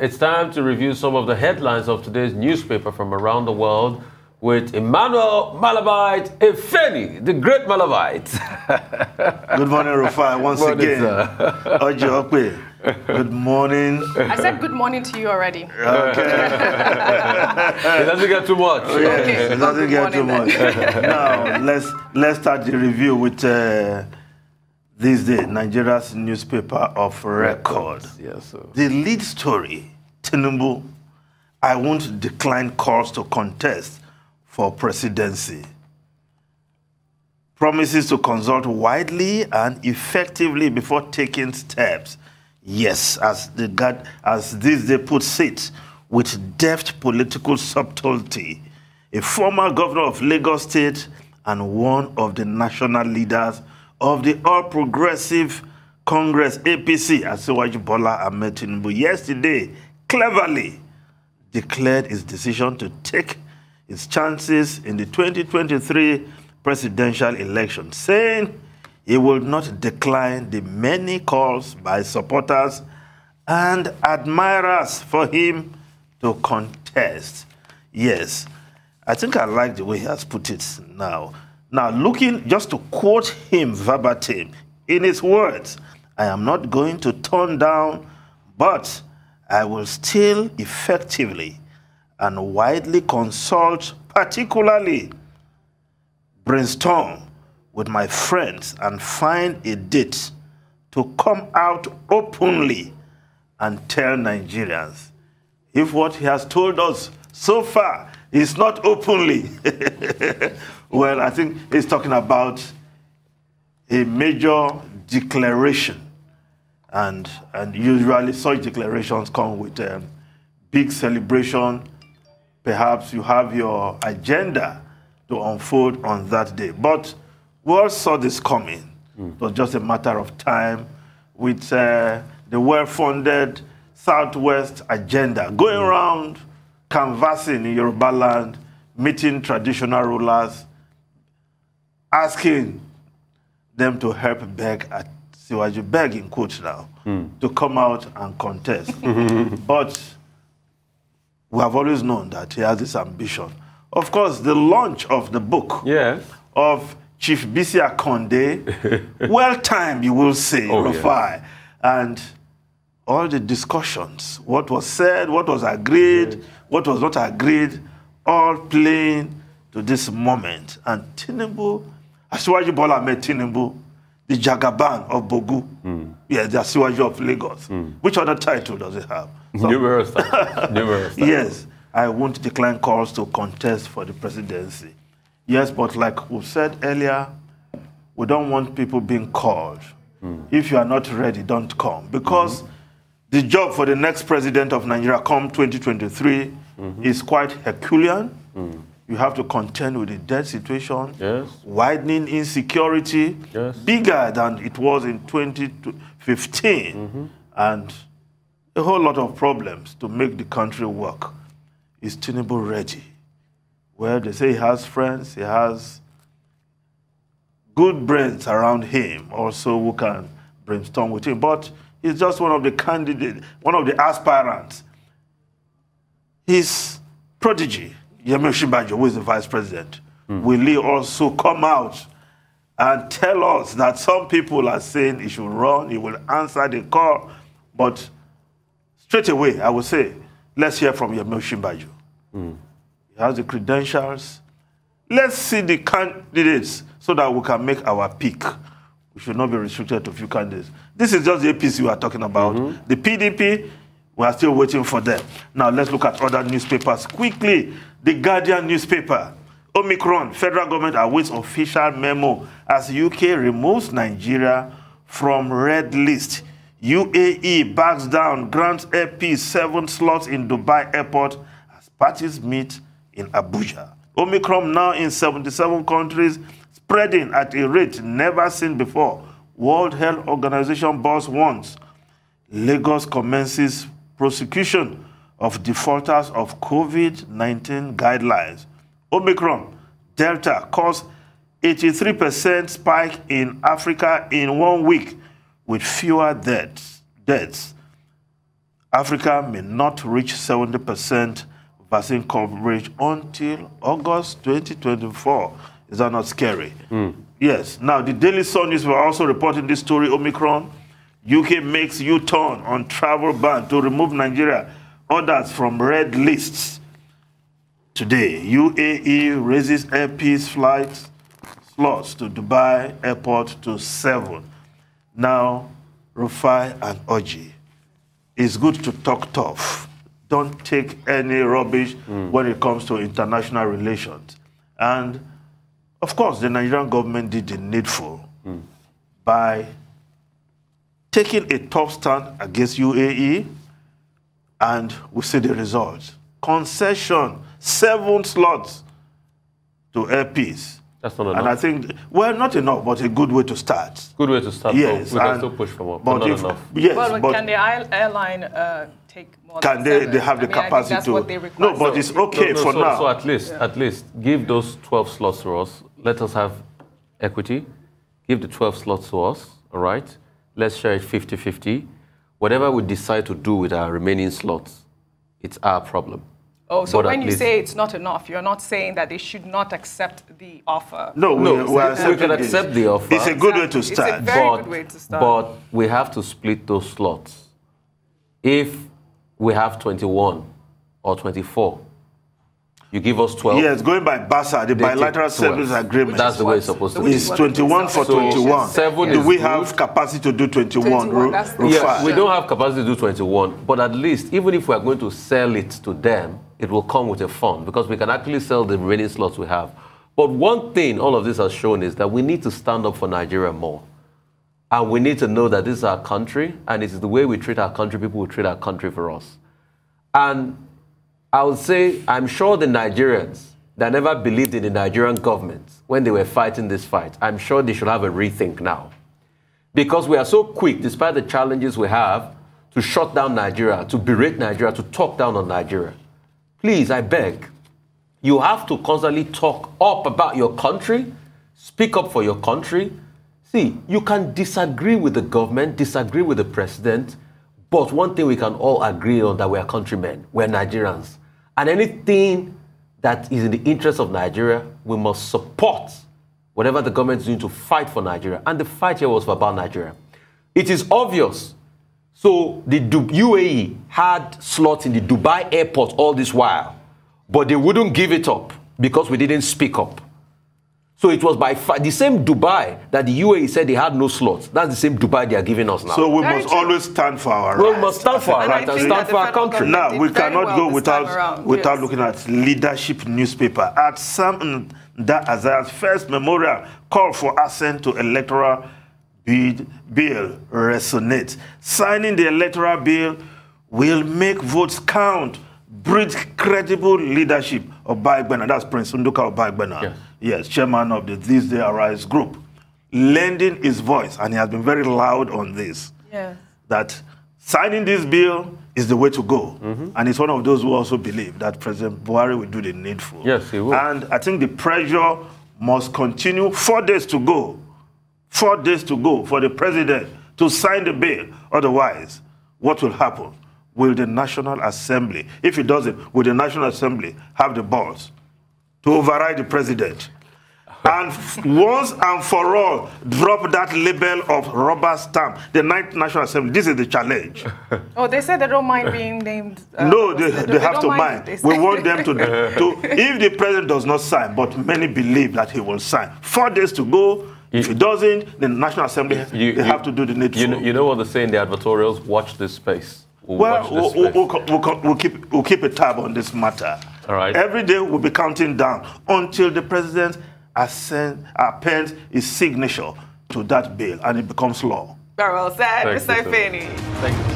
It's time to review some of the headlines of today's newspaper from around the world with Emmanuel Malabite Efeni, the great Malabite. Good morning, Rufai, once again. Ojo, good morning. I said good morning to you already. Okay. It doesn't get too much. Oh, yes, okay. It doesn't get too much. Now, let's start the review with this day, Nigeria's newspaper of record. Yes, sir. The lead story, Tinubu, I won't decline calls to contest for presidency. Promises to consult widely and effectively before taking steps. Yes, as this day puts it, with deft political subtlety, a former governor of Lagos State and one of the national leaders of the All Progressive Congress, APC, Asiwaju Bola Ahmed Tinubu, yesterday cleverly declared his decision to take his chances in the 2023 presidential election, saying he will not decline the many calls by supporters and admirers for him to contest. Yes, I think I like the way he has put it now. Now, looking, just to quote him verbatim, in his words, I am not going to turn down, but I will still effectively and widely consult, particularly brainstorm with my friends and find a date to come out openly and tell Nigerians if what he has told us so far is not openly. Well, I think he's talking about a major declaration. And usually such declarations come with a big celebration. Perhaps you have your agenda to unfold on that day. But we all saw this coming. It was just a matter of time with the well-funded Southwest agenda going around, canvassing in Yoruba land, meeting traditional rulers, asking them to help beg, beg in quotes now, to come out and contest. But we have always known that he has this ambition. Of course, the launch of the book of Chief Bisi Akonde, well-timed, you will say, Rufai, and all the discussions, what was said, what was agreed, what was not agreed, all playing to this moment. And Tinubu, Asiwaju Bola Ahmed Tinubu, the Jagaban of Bogu, the Asiwaju of Lagos. Which other title does it have? So, numerous titles. Yes, I won't decline calls to contest for the presidency. Yes, but like we said earlier, we don't want people being called. If you are not ready, don't come. Because the job for the next president of Nigeria come 2023 is quite Herculean. You have to contend with the debt situation, widening insecurity, bigger than it was in 2015, and a whole lot of problems to make the country work. Is Tinubu ready? Well, they say he has friends, he has good brains around him also who can brainstorm with him, but he's just one of the candidates, one of the aspirants. His prodigy, Yemi Osinbajo, who is the vice president, will he also come out and tell us that some people are saying he should run, he will answer the call, but straight away, I would say, let's hear from Yemi Osinbajo. He has the credentials. Let's see the candidates so that we can make our pick. We should not be restricted to a few candidates. This is just the APC we are talking about. The PDP, we are still waiting for them. Now, let's look at other newspapers quickly. The Guardian newspaper. Omicron, federal government awaits official memo as UK removes Nigeria from red list. UAE backs down, grants AP 7 slots in Dubai airport as parties meet in Abuja. Omicron now in 77 countries, spreading at a rate never seen before. World Health Organization boss wants. Lagos commences prosecution of defaulters of COVID-19 guidelines. Omicron, Delta caused 83% spike in Africa in 1 week with fewer deaths. Africa may not reach 70% vaccine coverage until August 2024. Is that not scary? Yes. Now, the Daily Sun newspaper also reporting this story, Omicron. UK makes U-turn on travel ban to remove Nigeria orders from red lists. Today, UAE raises Air Peace flight slots to Dubai airport to 7. Now, Rufai and Oji, it's good to talk tough. Don't take any rubbish when it comes to international relations. And, of course, the Nigerian government did the needful by taking a tough stand against UAE, and we see the results. Concession, 7 slots to Air Peace. That's not enough. And I think, well, not enough, but a good way to start. Good way to start. Yes, so we can still push for more, but not enough. Yes, well, but can the airline take more can than 7? they have the capacity that's to? what they require. No, but it's okay for now. So at least, give those 12 slots to us. Let us have equity. Give the 12 slots to us, all right? Let's share it 50-50. Whatever we decide to do with our remaining slots, it's our problem. Oh, so But when at you least- say it's not enough, you're not saying that they should not accept the offer. No, No, we we can accept the offer. It's a good way to It's a start. very good way to start. But we have to split those slots. If we have 21 or 24, you give us 12. Yes, going by BASA, the They bilateral take 12. service agreement. That's the way it's supposed to Which be. is It's what 21 it for is. So 21. 7 Do is we good. have capacity to do 21? 21, that's the- Yes, Rufai? we don't have capacity to do 21, but at least, even if we are going to sell it to them, it will come with a fund because we can actually sell the remaining slots we have. But one thing all of this has shown is that we need to stand up for Nigeria more. And we need to know that this is our country, and it is the way we treat our country, people will treat our country for us. And I would say, I'm sure the Nigerians that never believed in the Nigerian government when they were fighting this fight, I'm sure they should have a rethink now. Because we are so quick, despite the challenges we have, to shut down Nigeria, to berate Nigeria, to talk down on Nigeria. Please, I beg, you have to constantly talk up about your country, speak up for your country. See, you can disagree with the government, disagree with the president, but one thing we can all agree on that we are countrymen, we're Nigerians. And anything that is in the interest of Nigeria, we must support whatever the government is doing to fight for Nigeria. And the fight here was about Nigeria. It is obvious. So the UAE had slots in the Dubai airport all this while, but they wouldn't give it up because we didn't speak up. So it was by the same Dubai that the UAE said they had no slots. That's the same Dubai they are giving us now. So we Very must true. always stand for our rights. We must stand for our And I rights and think stand that for our the federal country. government Now, we did very cannot well go this time without around. without Yes. looking at Leadership newspaper. At Sam Azaya's first memorial call for assent to electoral bill resonates. Signing the electoral bill will make votes count, breed credible leadership of Baigbena. That's Prince Nduka Baigbena. Yes, chairman of the This Day Arise group, lending his voice, and he has been very loud on this. Yes. That signing this bill is the way to go. And it's one of those who also believe that President Buhari will do the needful. Yes, he will. And I think the pressure must continue. 4 days to go. 4 days to go for the president to sign the bill. Otherwise, what will happen? Will the National Assembly, if it doesn't, will the National Assembly have the balls to override the president? And once and for all, drop that label of rubber stamp, the 9th National Assembly. This is the challenge. Oh, they said they don't mind being named. No, they have don't to mind. they We say. want them to, if the president does not sign, but many believe that he will sign. 4 days to go. If he doesn't, the National Assembly, they have to do the needful. You know what they say in the advertorials? Watch this space. Well, we'll keep a tab on this matter. All right. Every day we'll be counting down until the president appends his signature to that bill and it becomes law. Very well said, Thank Mr. you, sir. Ifeni. Thank you.